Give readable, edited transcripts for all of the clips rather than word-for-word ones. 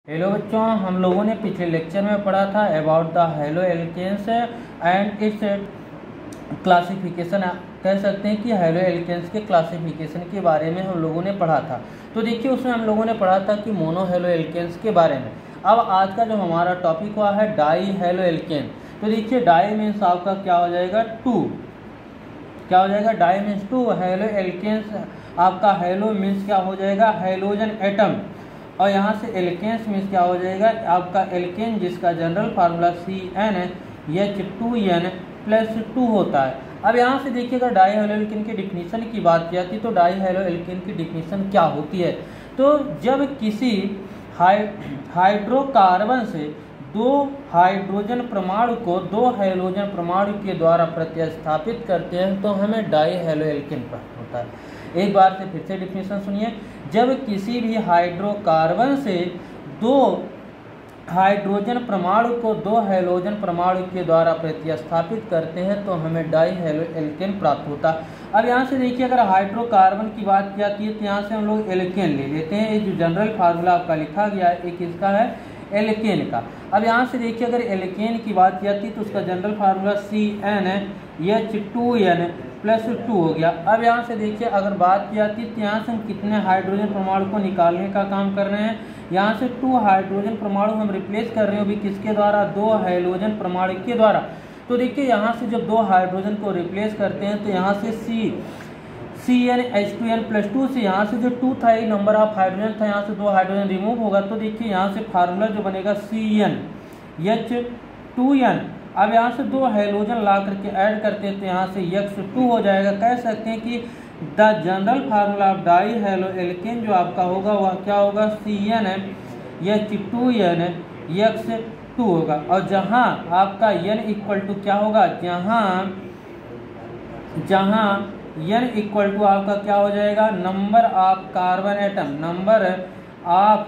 Hello बच्चों, हम लोगों ने पिछले लेक्चर में पढ़ा था about the halo alkanes and its classification. कह सकते हैं कि हेलो एल्केन्स के क्लासिफिकेशन के बारे में हम लोगों ने पढ़ा था। तो देखिए, उसमें हम लोगों ने पढ़ा था कि मोनो हेलो एल्केन्स के बारे में। अब आज का जो हमारा टॉपिक हुआ है डाई हेलो एल्केन। तो देखिए, डाई मीन्स आपका क्या हो जाएगा, टू। क्या हो जाएगा, di means two. Halo alkanes आपका हेलो मीन्स क्या हो जाएगा, हेलोजन एटम। और यहाँ से एल्केन्स मीन्स क्या हो जाएगा, आपका एल्केन जिसका जनरल फार्मूला CnH2n+2 होता है। अब यहाँ से देखिएगा, डाई हेलो एल्केन की डिफिनीशन की बात की जाती है। तो डाई हेलो एल्केन की डिफिनीशन क्या होती है, तो जब किसी हाइड्रोकार्बन से दो हाइड्रोजन परमाणु को दो हेलोजन परमाणु के द्वारा प्रतिस्थापित करते हैं तो हमें डाई हेलो एल्केन प्राप्त होता है। एक बार से फिर से डिफिनीशन सुनिए। जब किसी भी हाइड्रोकार्बन से दो हाइड्रोजन परमाणु को दो हेलोजन परमाणु के द्वारा प्रतिस्थापित करते हैं तो हमें डाई हेलो एल्केन प्राप्त होता है। अब यहाँ से देखिए, अगर हाइड्रोकार्बन की बात की जाती है तो यहाँ से हम लोग एल्केन ले लेते हैं। ये जो जनरल फार्मूला आपका लिखा गया है, एक इसका है एल्केन का। अब यहाँ से देखिए, अगर एल्केन की बात की जाती है तो उसका जनरल फार्मूला CnH2n+2 हो गया। अब यहाँ से देखिए, अगर बात की जाती है तो यहाँ से हम कितने हाइड्रोजन परमाणु को निकालने का काम कर रहे हैं। यहाँ से 2 हाइड्रोजन परमाणु हम रिप्लेस कर रहे हो भी किसके द्वारा, 2 हेलोजन परमाणु के द्वारा। तो देखिए, यहाँ से जब 2 हाइड्रोजन को रिप्लेस करते हैं तो यहाँ से CnH2n+2 से यहाँ से जो 2 था, ये नंबर ऑफ हाइड्रोजन था, यहाँ से 2 हाइड्रोजन रिमूव होगा। तो देखिए, यहाँ से फार्मूला जो बनेगा CnH2n। अब यहाँ से 2 हेलोजन ला करके ऐड करते हैं तो यहाँ से X2 हो जाएगा। कह सकते हैं कि the general formula of di halo alkane जो आपका होगा वह क्या होगा, CnH2n+2 होगा। और जहाँ आपका n इक्वल टू क्या होगा, जहाँ n इक्वल टू आपका क्या हो जाएगा, number of carbon atom. Number of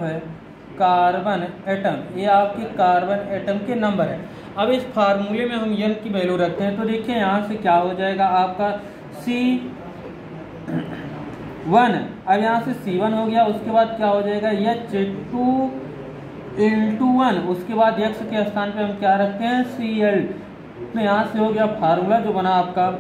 carbon atom, ये आपके कार्बन एटम के नंबर है। अब इस फार्मूले में हम n की वैल्यू रखते हैं तो देखिए, यहाँ से क्या हो जाएगा आपका C1। अब यहाँ से C1 हो गया, उसके बाद क्या हो जाएगा H2×1। उसके बाद X के स्थान पे हम क्या रखते हैं, Cl। तो यहाँ से हो गया फार्मूला जो बना आपका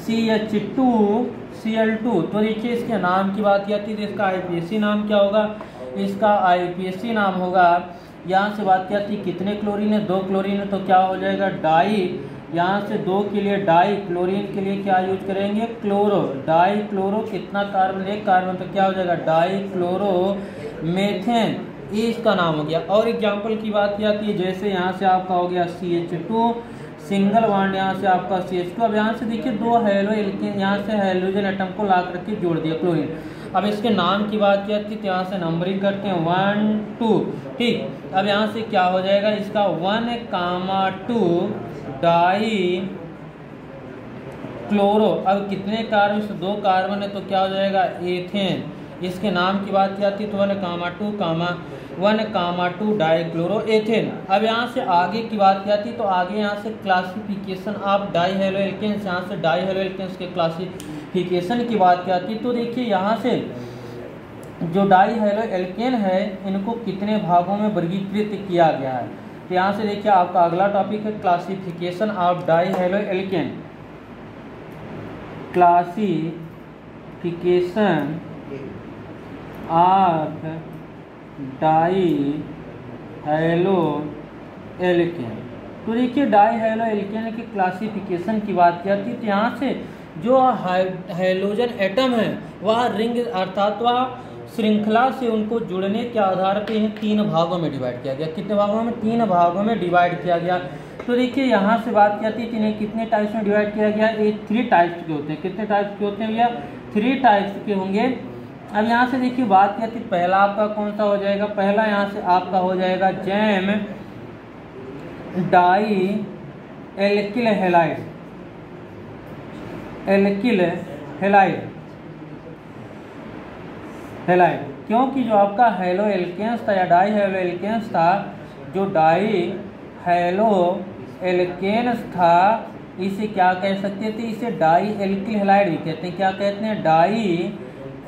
CH2Cl2। तो देखिए, इसके नाम की बात की आती है तो इसका IPSC नाम क्या होगा, इसका IPSC नाम होगा। यहाँ से बात की आती है कितने क्लोरीन है, 2 क्लोरीन है, तो क्या हो जाएगा डाई। यहाँ से 2 के लिए डाई, क्लोरीन के लिए क्या यूज करेंगे, क्लोरो। डाई क्लोरो, कितना कार्बन, 1 कार्बन, तो क्या हो जाएगा डाई क्लोरो मेथेन, ये इसका नाम हो गया। और एग्जाम्पल की बात की जाती है, जैसे यहाँ से आपका हो गया CH2 सिंगल बॉन्ड, यहाँ से आपका CH2। अब यहाँ से देखिए 2 हेलो एल्केन, यहाँ से हेलोजन एटम को ला करके जोड़ दिया क्लोरीन। अब इसके नाम की बात की जाती है तो यहाँ से नंबरिंग करते हैं 1 2, ठीक। अब यहाँ से क्या हो जाएगा, इसका 1,2 डाई क्लोरो। अब कितने कार्बन, 2 कार्बन है तो क्या हो जाएगा एथेन। इसके नाम की बात की जाती है तो 1,2 डाई क्लोरो एथेन। अब यहाँ से आगे की बात की जाती है तो आगे यहाँ से classification of di halo alkanes, यहाँ से डाई हेलो एल्केन्स के क्लासिफिकेशन की बात की जाती है। तो देखिए, यहाँ से जो डाई हेलो एल्केन है इनको कितने भागों में वर्गीकृत किया गया है। तो यहाँ से देखिए, आपका अगला टॉपिक है classification of di halo alkane. Classification of di halo alkane. तो देखिए, डाई हेलो एल्केन की क्लासिफिकेशन की बात की जाती है तो यहाँ से जो हेलोजन एटम है वह रिंग अर्थात वह श्रृंखला से उनको जुड़ने के आधार पे 3 भागों में डिवाइड किया गया। कितने भागों में, 3 भागों में डिवाइड किया गया। तो देखिए, यहाँ से बात की जाती है कि इन्हें कितने टाइप्स में डिवाइड किया गया, ये 3 टाइप्स के होते हैं। कितने टाइप्स के होते हैं भैया, 3 टाइप्स के होंगे। अब यहाँ से देखिए बात की जाती है, पहला आपका कौन सा हो जाएगा, पहला यहाँ से आपका हो जाएगा gem di alkyl halide. Alkyl halide, क्योंकि जो आपका हेलो एल्केन्स था या डाई हेलो एल्केन्स था, जो डाई हेलो एल्केन्स था इसे क्या कह सकते थे, इसे डाई एल्किल हैलाइड भी कहते हैं। क्या कहते हैं, डाई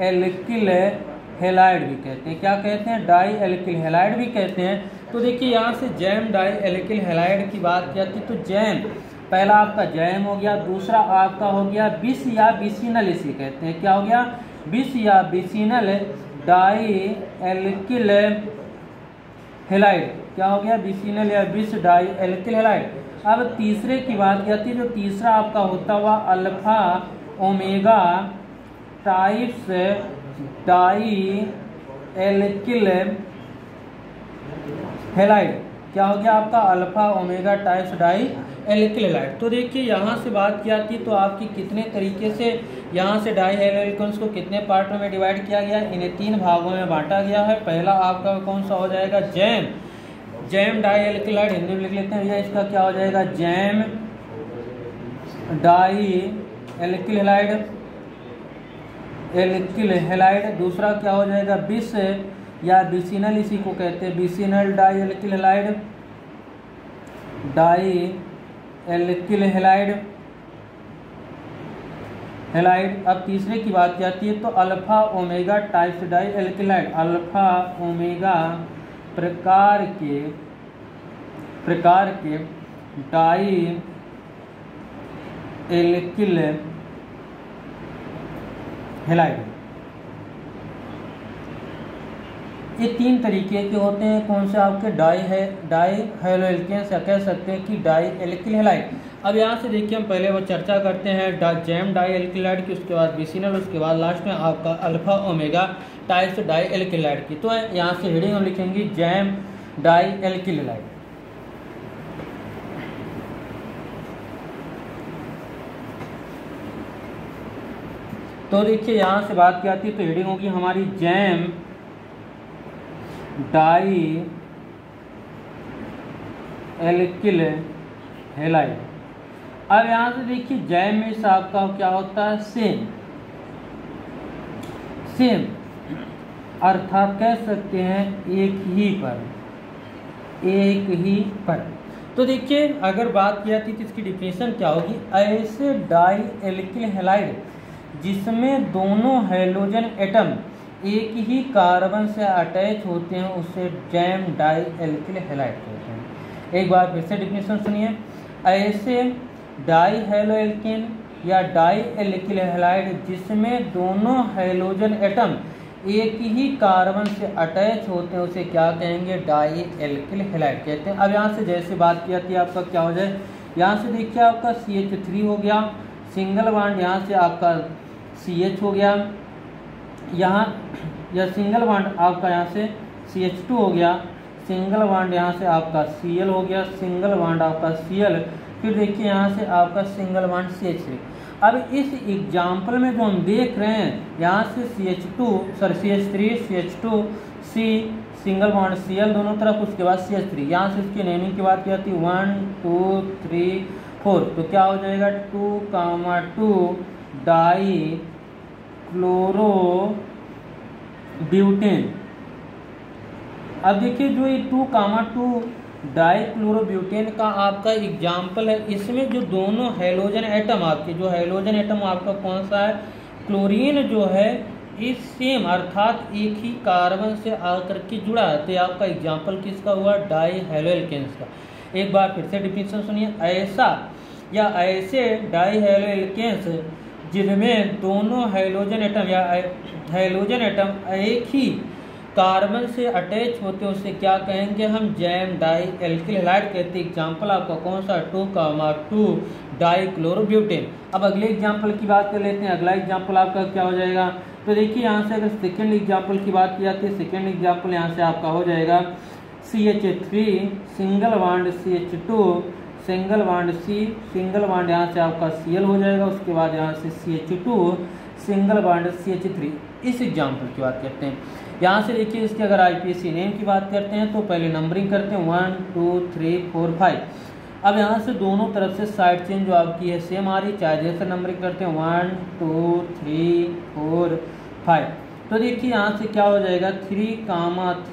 एल्किल हेलाइड भी कहते हैं। क्या कहते हैं? डाई एल्किल हेलाइड भी कहते हैं। तो देखिए यहाँ से जैम डाई एल्किल हेलाइड की बात की जाती है तो जैम, पहला आपका जैम हो गया, दूसरा आपका हो गया बिस या बिसिनल, इसे कहते हैं क्या हो गया? बिस या बिसिनल डाई एल्किल हेलाइड। क्या हो गया? बिसिनल या बिस डाई एल्किल हेलाइड। अब तीसरे की बात की जाती है, जो तीसरा आपका होता हुआ alpha omega types di alkyl halide. क्या हो गया आपका? Alpha omega types di alkyl halide. तो देखिए यहाँ से बात की जाती है तो आपकी कितने तरीके से यहाँ से डाई एल्किल्स को कितने पार्टों में डिवाइड किया गया? इन्हें 3 भागों में बांटा गया है। पहला आपका कौन सा हो जाएगा? Gem, gem di alkyl halide, Hindi में लिख लेते हैं भैया, इसका क्या हो जाएगा? Gem di alkyl halide, alkyl halide. दूसरा क्या हो जाएगा? बिस या बिसिनल, इसी को कहते हैं vicinal di alkyl halide, di alkyl halide halide. अब तीसरे की बात की जाती है तो alpha omega types di alkyl halide, alpha omega प्रकार के डाई एल्किल हेलाइड। ये 3 तरीके के होते हैं। कौन से आपके? डाई हेलोएल्केन्स, या कह सकते हैं कि डाई एल्किल हेलाइड। अब यहाँ से देखिए हम पहले वो चर्चा करते हैं जैम डाई एल्किल हेलाइड की, उसके बाद बिसिनल, उसके बाद लास्ट में आपका alpha omega types di alkyl halide की। तो यहाँ से हेडिंग हम लिखेंगे जैम डाई एल्किल हेलाइड। तो देखिए यहाँ से बात की आती है तो हेडिंग होगी हमारी जैम डाई एल्किल हेलाइड। अब यहाँ से देखिए जैम में आपका क्या होता है? सेम, सेम अर्थात कह सकते हैं एक ही पर। तो देखिए अगर बात की जाती है तो इसकी डिफिनेशन क्या होगी? ऐसे डाई एल्किल हेलाइड जिसमें दोनों हैलोजन एटम एक ही कार्बन से अटैच होते हैं उसे जैम डाई एल्किल हेलाइड कहते हैं। एक बार फिर से डिफिनेशन सुनिए। ऐसे डाई हेलोएल्केन या डाई एल्किल हेलाइड जिसमें दोनों हैलोजन एटम एक ही कार्बन से अटैच होते हैं उसे क्या कहेंगे? डाई एल्किल हेलाइड कहते हैं। अब यहाँ से जैसे बात की जाती है आपका क्या हो जाए? यहाँ से देखिए आपका CH3 हो गया, सिंगल बॉन्ड यहाँ से आपका CH हो गया, यहाँ या सिंगल बॉन्ड आपका यहाँ से CH2 हो गया, सिंगल बॉन्ड यहाँ से आपका Cl हो गया, सिंगल बॉन्ड आपका Cl, फिर देखिए यहाँ से आपका सिंगल बॉन्ड CH3। अब इस एग्जाम्पल में जो हम देख रहे हैं यहाँ से CH3 CH2 C single bond Cl दोनों तरफ, उसके बाद CH3। यहाँ से इसकी नेमिंग की बात की जाती है 1 2 3 4, तो क्या हो जाएगा? 2, 2 डाई क्लोरो ब्यूटेन। अब देखिए जो ये 2, 2 डाई क्लोरो ब्यूटेन का आपका एग्जाम्पल है, इसमें जो दोनों हैलोजन एटम आपके, जो हैलोजन एटम आपका कौन सा है? क्लोरीन जो है इस सेम अर्थात एक ही कार्बन से आकर के जुड़ा है। तो आपका एग्जाम्पल किसका हुआ? डाई हेलोएल्केन्स का। एक बार फिर से डिफिनेशन सुनिए। ऐसा या ऐसे डाई हेलोएल्केन्स जिनमें दोनों हैलोजन एटम या हैलोजन एटम एक ही कार्बन से अटैच होते हैं उसे क्या कहेंगे हम? जैम डाई एल्किल हेलाइड कहते हैं। एग्जाम्पल आपका कौन सा? 2, 2 डाई क्लोरो ब्यूटेन। अब अगले एग्जाम्पल की बात कर लेते हैं। अगला एग्जाम्पल आपका क्या हो जाएगा? तो देखिए यहाँ से अगर सेकेंड एग्जाम्पल की बात की जाती है, सेकेंड एग्जाम्पल यहाँ से आपका हो जाएगा CH3 single bond CH2 single bond C single bond यहाँ से आपका Cl हो जाएगा, उसके बाद यहाँ से CH2 सिंगल बॉन्ड CH3। इस एग्जाम्पल की बात करते हैं। यहाँ से देखिए इसके अगर IPSC नेम की बात करते हैं तो पहले नंबरिंग करते हैं 1 2 3 4 5। अब यहाँ से दोनों तरफ से साइड चेन जो आपकी है सेम आ रही, चाहे जैसे नंबरिंग करते हैं 1 2 3 4 5। तो देखिए यहाँ से क्या हो जाएगा? 3,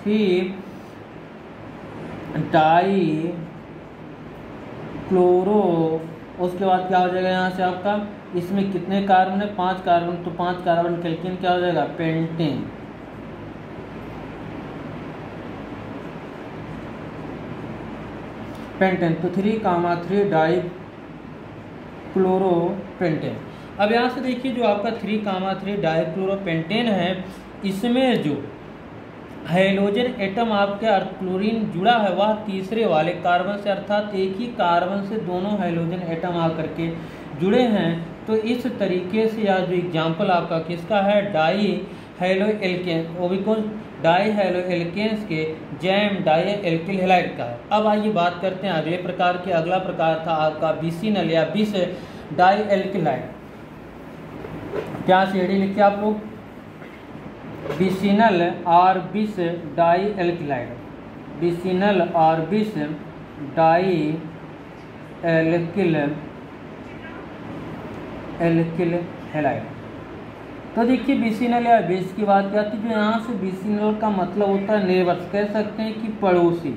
3 डाई क्लोरो, उसके बाद क्या हो जाएगा यहाँ से आपका? इसमें कितने कार्बन है? 5 कार्बन, तो 5 कार्बन कैल्किन क्या हो जाएगा? पेंटेन। पेंटेन, तो 3,3 डाई क्लोरोपेंटेन। अब यहाँ से देखिए जो आपका 3,3 डाई क्लोरोपेंटेन है, इसमें जो हाइड्रोजन एटम आपके क्लोरीन जुड़ा है वह तीसरे वाले कार्बन से, अर्थात एक ही कार्बन से दोनों हाइड्रोजन एटम आकर के जुड़े हैं। तो इस तरीके से यह जो एग्जाम्पल आपका किसका है, डाई हेलो एल्केन, वो भी कौन, डाई हेलो एल्केन्स के जैम डाई एल्किल हैलाइड का है। अब आइए बात करते हैं अगले प्रकार के। अगला प्रकार था आपका बिसिनल या बिस डाई एल्किलाइड। क्या सीढ़ी लिखे आप लोग, बिसिनल और बिस डाई एल्किलाइड, बिसिनल और बिस डाई एल्किल हैलाइड। तो देखिए बिसिनल या बिस की बात करते हैं, जो यहाँ से बिसिनल का मतलब होता है नेबर्स, कह सकते हैं कि पड़ोसी,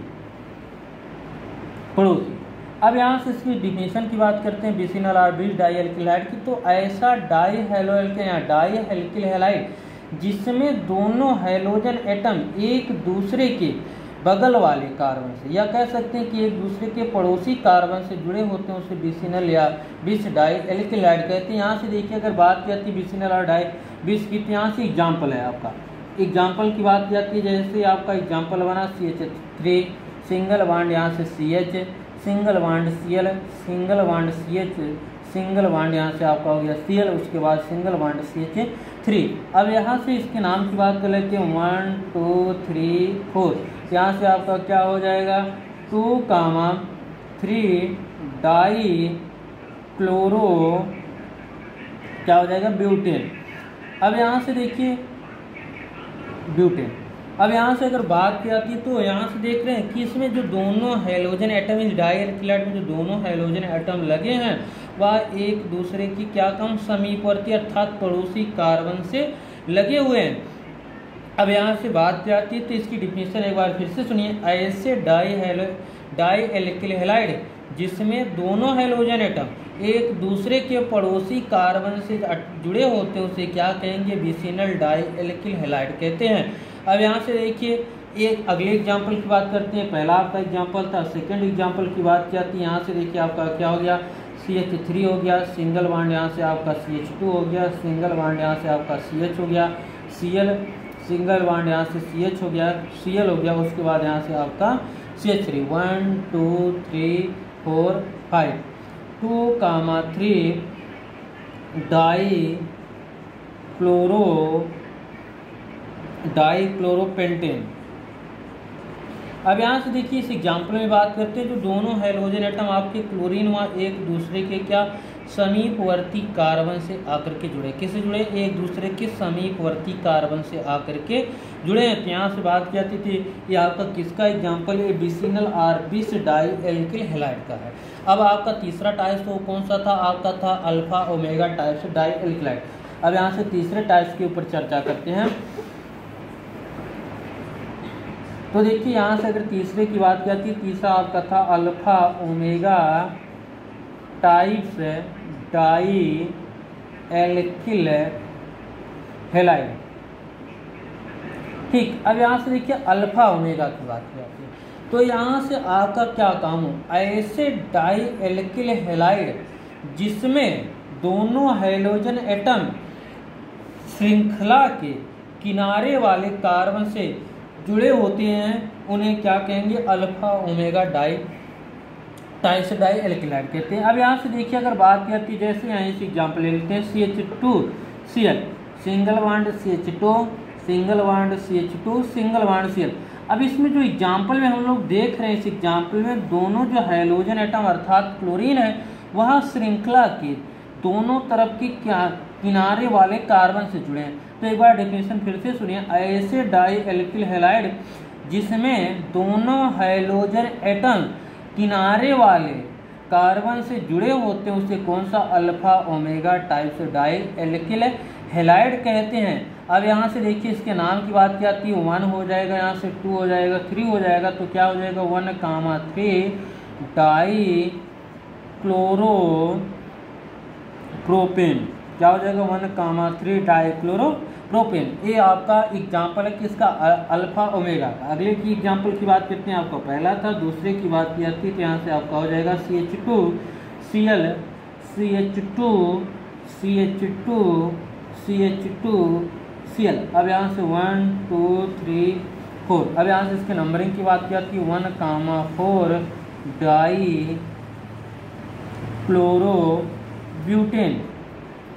पड़ोसी। अब यहाँ से इसकी डिफिनेशन की बात करते हैं बिसिनल और बिस डाई एल्किल हैलाइड की। तो ऐसा डाई हेलो एल्केन या डाई एल्किल हैलाइड जिसमें दोनों हाइड्रोजन एटम एक दूसरे के बगल वाले कार्बन से, या कह सकते हैं कि एक दूसरे के पड़ोसी कार्बन से जुड़े होते हैं, उसे बिसिनल या बिस डाई एल्किलाइड कहते हैं। यहाँ से देखिए अगर बात की जाती है बिसिनल और डाई बिस की, तो यहाँ से एग्जाम्पल है आपका, एग्जाम्पल की बात की जाती है, जैसे आपका एग्जाम्पल बना CH3 सिंगल बॉन्ड, यहाँ से CH single bond Cl, single bond CH, single bond यहाँ से आपका हो गया Cl, उसके बाद सिंगल बॉन्ड CH3। अब यहाँ से इसके नाम की बात कर लेते हैं 1 2 3 4। यहाँ से आपका क्या हो जाएगा 2,3 डाई क्लोरो, क्या हो जाएगा ब्यूटेन। अब यहाँ से देखिए ब्यूटेन। अब यहाँ से अगर बात की जाती है तो यहाँ से देख रहे हैं कि इसमें जो दोनों हाइड्रोजन एटम, इस डाई एल्किलाइड में जो दोनों हाइड्रोजन एटम लगे हैं वह एक दूसरे की क्या कम समीपवर्ती अर्थात पड़ोसी कार्बन से लगे हुए हैं। अब यहाँ से बात की जाती है तो इसकी डिफिनेशन एक बार फिर से सुनिए, ऐसे डाई एल्किल हैलाइड जिसमें दोनों हाइड्रोजन एटम एक दूसरे के पड़ोसी कार्बन से जुड़े होते हैं उसे क्या कहेंगे, बिसिनल डाई एल्किल हैलाइड कहते हैं। अब यहाँ से देखिए एक अगले एग्जाम्पल की बात करते हैं। पहला आपका एग्जाम्पल था, सेकंड एग्जाम्पल की बात की जाती है। यहाँ से देखिए आपका क्या हो गया, CH3 हो गया, सिंगल बॉन्ड यहाँ से आपका CH2 हो गया, सिंगल बॉन्ड यहाँ से आपका CH हो गया, Cl सिंगल बॉन्ड यहाँ से CH हो गया, Cl हो गया, उसके बाद यहाँ से आपका CH3 1 2 3 4 5 2,3 डाई क्लोरोपेंटेन। अब यहाँ से देखिए इस एग्जाम्पल में बात करते हैं, जो दोनों हाइड्रोजन एटम आपके क्लोरीन व एक दूसरे के क्या समीपवर्ती कार्बन से आकर के जुड़े, किससे जुड़े, एक दूसरे के समीपवर्ती कार्बन से आकर के जुड़े हैं। तो यहाँ से बात की जाती थी, ये आपका किसका एग्जाम्पल है, बिसिनल और बिस डाई एल्किल हैलाइड का है। अब आपका तीसरा टाइप तो कौन सा था, आपका था अल्फा ओमेगा टाइप से डाई एल्किलाइड। अब यहाँ से तीसरे टाइप के ऊपर चर्चा करते हैं। तो देखिए यहाँ से अगर तीसरे की बात की जाती है, तीसरा आपका था alpha omega types di alkyl halide. ठीक, अब यहाँ से देखिए अल्फा ओमेगा की बात की जाती है, तो यहाँ से आपका क्या काम हो, ऐसे डाई एल्किल हैलाइड जिसमें दोनों हाइड्रोजन एटम श्रृंखला के किनारे वाले कार्बन से जुड़े होते हैं, उन्हें क्या कहेंगे, alpha omega di types di alkyl halide कहते हैं। अब यहाँ से देखिए अगर बात की जाती है, जैसे यहाँ इस एग्जाम्पल ले लेते हैं CH2Cl single bond CH2 single bond CH2 single bond Cl। अब इसमें जो एग्जाम्पल में हम लोग देख रहे हैं, इस एग्जाम्पल में दोनों जो हाइड्रोजन एटम अर्थात क्लोरीन है वह श्रृंखला के दोनों तरफ के किनारे वाले कार्बन से जुड़े हैं। तो एक बार डेफिनेशन फिर से सुनिए, ऐसे डाई एल्किल हैलाइड जिसमें दोनों हाइड्रोजन एटम किनारे वाले कार्बन से जुड़े होते हैं उसे कौन सा, alpha omega types di alkyl halide कहते हैं। अब यहाँ से देखिए इसके नाम की बात की जाती है, 1 हो जाएगा, यहाँ से 2 हो जाएगा, 3 हो जाएगा, तो क्या हो जाएगा 1,3 डाई क्लोरोप्रोपेन, क्या हो जाएगा 1,3 डाई क्लोरोप्रोपेन। प्रोपेन। ये आपका एग्जाम्पल है किसका, अल्फा ओमेगा। अगले की एग्जाम्पल की बात करते हैं, आपका पहला था, दूसरे की बात की जाती है तो यहाँ से आपका हो जाएगा CH2Cl CH2Cl। अब यहाँ से 1 2 3 4। अब यहाँ से इसके नंबरिंग की बात की जाती है 1,4 डाई क्लोरोब्यूटेन।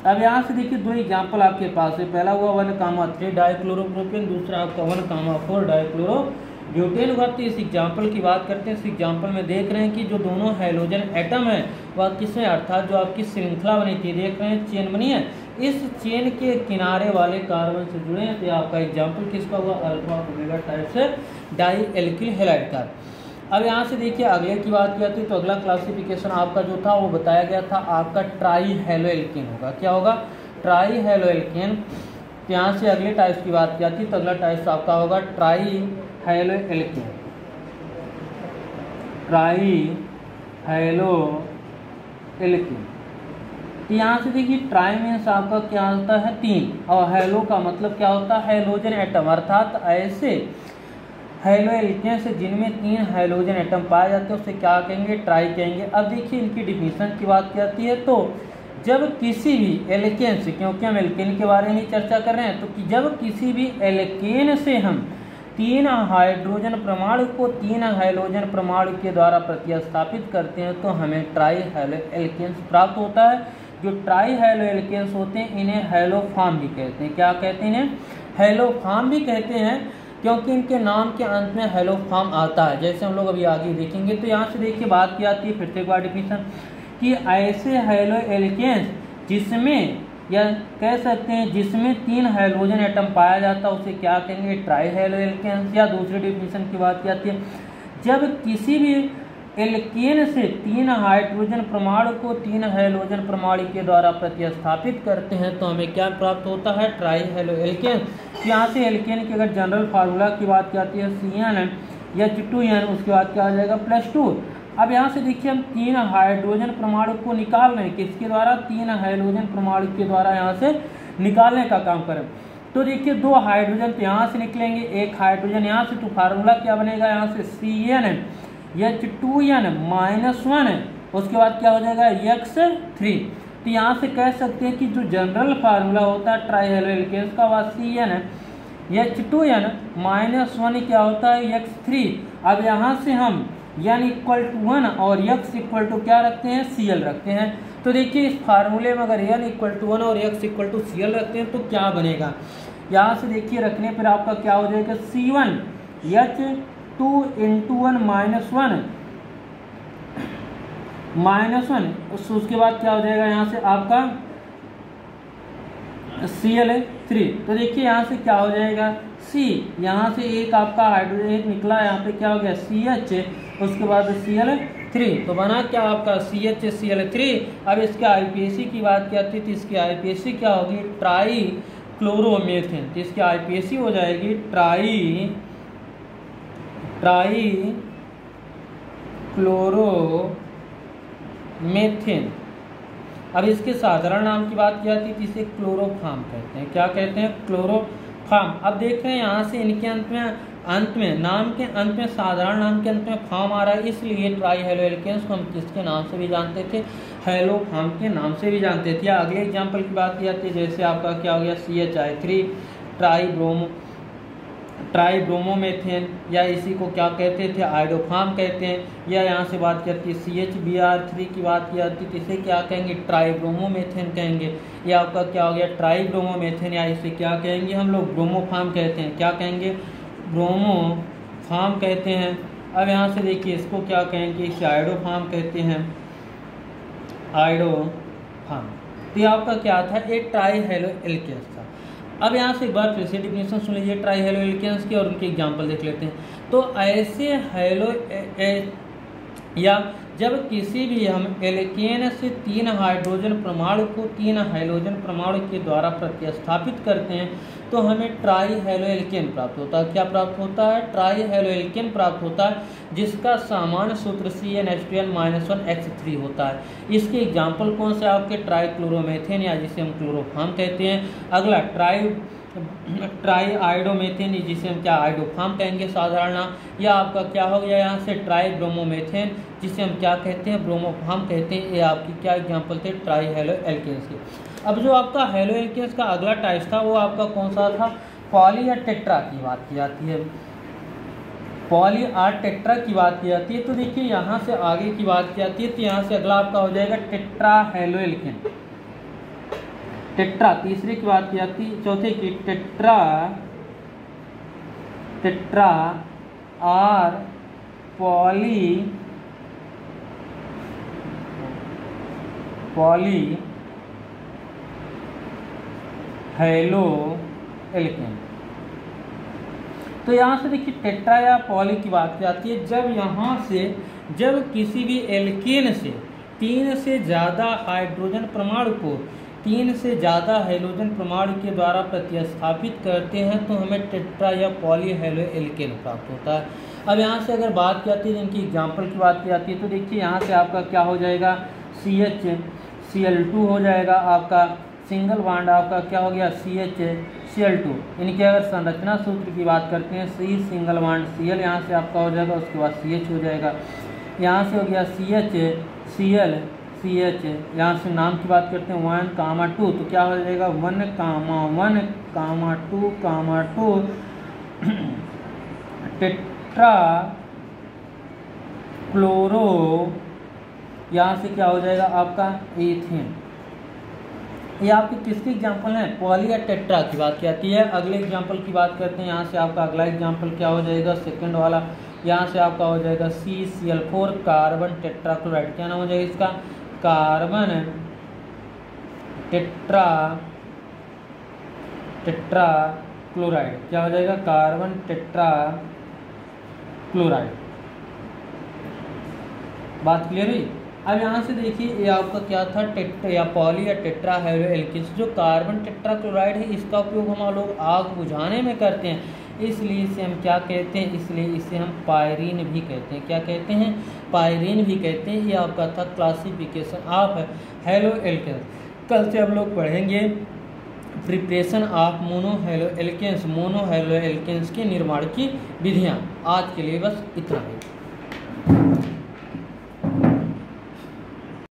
अब यहाँ से देखिए दो एग्जाम्पल आपके पास है, पहला हुआ 1,3 डाइक्लोरोप्रोपेन, दूसरा आपका 1,4 डाइक्लोरोब्यूटेन हुआ। तो इस एग्जाम्पल की बात करते हैं। इस एग्जाम्पल में देख रहे हैं कि जो दोनों हाइड्रोजन एटम है वह किसमें, अर्थात जो आपकी श्रृंखला बनी थी, देख रहे हैं चेन बनी है, इस चेन के किनारे वाले कार्बन से जुड़े हैं। तो आपका एग्जाम्पल किसका हुआ, अल्फा ओमेगा टाइप से डाई एल्किल हैलाइड का। अब यहाँ से देखिए अगले की बात की जाती है तो अगला क्लासिफिकेशन आपका जो था वो बताया गया था आपका ट्राई हैलो एल्केन होगा। क्या होगा, ट्राई हैलो एल्केन। तो यहाँ से अगले टाइप्स की बात की जाती है तो अगला टाइप्स आपका होगा tri halo alkane. Tri halo alkane. तो यहाँ से देखिए ट्राई मीन्स आपका क्या होता है 3, और हैलो का मतलब क्या होता है हाइड्रोजन एटम, अर्थात ऐसे हैलो एल्केन से जिनमें 3 हाइड्रोजन एटम पाए जाते हैं उसे क्या कहेंगे, ट्राई कहेंगे। अब देखिए इनकी डिफिनीशन की बात की जाती है तो जब किसी भी एल्केन से, क्योंकि हम एल्केन के बारे में चर्चा कर रहे हैं, तो जब किसी भी एल्केन से हम 3 हाइड्रोजन परमाणु को 3 हाइड्रोजन परमाणु के द्वारा प्रतिस्थापित करते हैं तो हमें ट्राई हैलो एल्केन्स प्राप्त होता है। जो ट्राई हैलो एल्केन्स होते हैं इन्हें हैलोफॉर्म भी कहते हैं। क्या कहते हैं, इन्हें हैलोफॉर्म भी कहते हैं क्योंकि इनके नाम के अंत में हैलोफॉर्म आता है, जैसे हम लोग अभी आगे देखेंगे। तो यहाँ से देखिए बात की जाती है फिर से एक बार डिफिनीशन कि ऐसे हैलो एल्केन्स जिसमें, या कह सकते हैं जिसमें 3 हाइड्रोजन एटम पाया जाता है उसे क्या कहेंगे, ट्राई हैलो एल्केन्स। या दूसरी डिफिनीशन की बात की जाती है जब किसी भी एल्केन से 3 हाइड्रोजन परमाणु को 3 हाइड्रोजन परमाणु के द्वारा प्रतिस्थापित करते हैं तो हमें क्या प्राप्त होता है, ट्राई हैलो एल्केन। यहाँ से एल्केन की अगर जनरल फार्मूला की बात की जाती है CnH2n, उसके बाद क्या हो जाएगा +2। अब यहाँ से देखिए हम 3 हाइड्रोजन परमाणु को निकाल रहे हैं, किसके द्वारा, 3 हाइड्रोजन परमाणु के द्वारा यहाँ से निकालने का काम करें। तो देखिए 2 हाइड्रोजन तो यहाँ से निकलेंगे, 1 हाइड्रोजन यहाँ से, तो फार्मूला क्या बनेगा यहाँ से CnH2n-1, उसके बाद क्या हो जाएगा X3। तो यहाँ से कह सकते हैं कि जो जनरल फार्मूला होता है ट्राई हैलो एल्केन्स का वह CnH2n-1 क्या होता है X3। अब यहाँ से हम n = 1 और x = क्या रखते हैं, Cl रखते हैं। तो देखिए इस फार्मूले में अगर n = 1 और x = Cl रखते हैं तो क्या बनेगा, यहाँ से देखिए रखने पर आपका क्या हो जाएगा C1H2n-1 उसके बाद क्या हो जाएगा यहाँ से आपका Cl3। तो देखिए यहाँ से क्या हो जाएगा C, यहाँ से एक आपका हाइड्रोजन एक निकला, यहाँ पे क्या हो गया CH, उसके बाद Cl3, तो बना क्या आपका CH-Cl3। अब इसके IPAC की बात की जाती है तो इसकी IPAC क्या होगी, ट्राई क्लोरोमेथेन। तो इसकी IPAC हो जाएगी ट्राई क्लोरोमेथेन। अब इसके साधारण नाम की बात की जाती है तो इसे क्लोरोफॉर्म कहते हैं। क्या कहते हैं, क्लोरोफॉर्म। अब देख रहे हैं यहाँ से इनके अंत में नाम के अंत में, साधारण नाम के अंत में फॉर्म आ रहा है, इसलिए ट्राई हैलो एल्केन्स को हम किसके नाम से भी जानते थे, हैलोफॉर्म के नाम से भी जानते थे। या अगले एग्जाम्पल की बात की जाती है जैसे आपका क्या हो गया CHI3 ट्राईब्रोमोमेथेन, या इसी को क्या कहते थे, आइडोफॉर्म कहते हैं। या यहाँ से बात करती है CHBr3 की बात की जाती है तो इसे क्या कहेंगे, ट्राईब्रोमोमेथेन कहेंगे। या आपका क्या हो गया ट्राईब्रोमोमेथेन, या इसे क्या कहेंगे हम लोग, ब्रोमोफॉर्म कहते हैं। क्या कहेंगे, ब्रोमोफॉर्म कहते हैं। अब यहाँ से देखिए इसको क्या कहेंगे, इसे आइडोफॉर्म कहते हैं, आइडोफॉर्म। तो ये आपका क्या था, एक ट्राई हैलो एल्केन्स था। अब यहाँ से एक बार फिर से डिफिनेशन सुन लीजिए ट्राई हैलो एल्केन्स की और उनके एग्जाम्पल देख लेते हैं। तो ऐसे हैलो या जब किसी भी हम एल्केन से 3 हाइड्रोजन परमाणु को 3 हाइड्रोजन परमाणु के द्वारा प्रतिस्थापित करते हैं तो हमें ट्राई हैलो एल्केन प्राप्त होता है। क्या प्राप्त होता है, ट्राई हैलो एल्केन प्राप्त होता है, जिसका सामान्य सूत्र CnH2n-1 होता है। इसके एग्जाम्पल कौन से आपके, ट्राई क्लोरोमेथेन, या जिसे हम क्लोरोफॉर्म कहते हैं। अगला ट्राई ट्राई आयोडोमेथेन, जिसे हम क्या आयोडोफार्म कहेंगे साधारण नाम, या आपका क्या हो गया यहाँ से ट्राई ब्रोमोमेथेन, जिसे हम क्या कहते हैं ब्रोमोफार्म कहते हैं। ये आपकी क्या एग्जाम्पल थे ट्राई हेलो एल्केन्स के। अब जो आपका हेलो एल्केन्स का अगला टाइप था वो आपका कौन सा था, पॉली या टेट्रा की बात की जाती है, पॉली और टेट्रा की बात की जाती है। तो देखिए यहाँ से आगे की बात की जाती है, तो यहाँ से अगला आपका हो जाएगा टेट्रा हेलो एल्केन, टेट्रा तीसरे की बात की जाती है, चौथे की टेट्रा, टेट्रा और पॉली, पॉली हेलो एल्केन। तो यहाँ से देखिए टेट्रा या पॉली की बात की जाती है जब यहाँ से जब किसी भी एल्केन से 3 से ज़्यादा हाइड्रोजन परमाणु को 3 से ज़्यादा हेलोजन परमाणु के द्वारा प्रतिस्थापित करते हैं तो हमें टेट्रा या पॉली हेलो एल्केन प्राप्त होता है। अब यहाँ से अगर बात की जाती है जिनकी एग्जाम्पल की बात की जाती है, तो देखिए यहाँ से आपका क्या हो जाएगा CH Cl2 हो जाएगा, आपका सिंगल बॉन्ड आपका क्या हो गया CH Cl2। इनके अगर संरचना सूत्र की बात करते हैं C सिंगल बॉन्ड Cl, यहाँ से आपका हो जाएगा, उसके बाद CH हो जाएगा, यहाँ से हो गया CH Cl CH, यहाँ से नाम की बात करते हैं 1, 2, तो क्या हो जाएगा 1, 1, 2, टेट्रा क्लोरो, यहाँ से क्या हो जाएगा आपका एथेन। ये आपके किसके एग्जाम्पल हैं, पॉली या टेट्रा की बात की जाती है। अगले एग्जाम्पल की बात करते हैं, यहाँ से आपका अगला एग्जाम्पल क्या हो जाएगा, सेकंड वाला, यहाँ से आपका हो जाएगा CCl4 कार्बन टेट्राक्लोराइड। क्या नाम हो जाएगा इसका, कार्बन टेट्राक्लोराइड। क्या हो जाएगा, कार्बन टेट्राक्लोराइड। बात क्लियर हुई। अब यहाँ से देखिए ये आपका क्या था, टेट्रा या पॉली या टेट्रा हेलो एल्केन्स। जो कार्बन टेट्राक्लोराइड है इसका उपयोग हम लोग आग बुझाने में करते हैं, इसलिए इसे हम क्या कहते हैं, इसलिए इसे हम पायरीन भी कहते हैं। क्या कहते हैं, पायरीन भी कहते हैं। ये आपका था क्लासिफिकेशन ऑफ हेलो एल्केन्स। कल से हम लोग पढ़ेंगे preparation of mono halo alkanes के निर्माण की विधियाँ। आज के लिए बस इतना ही।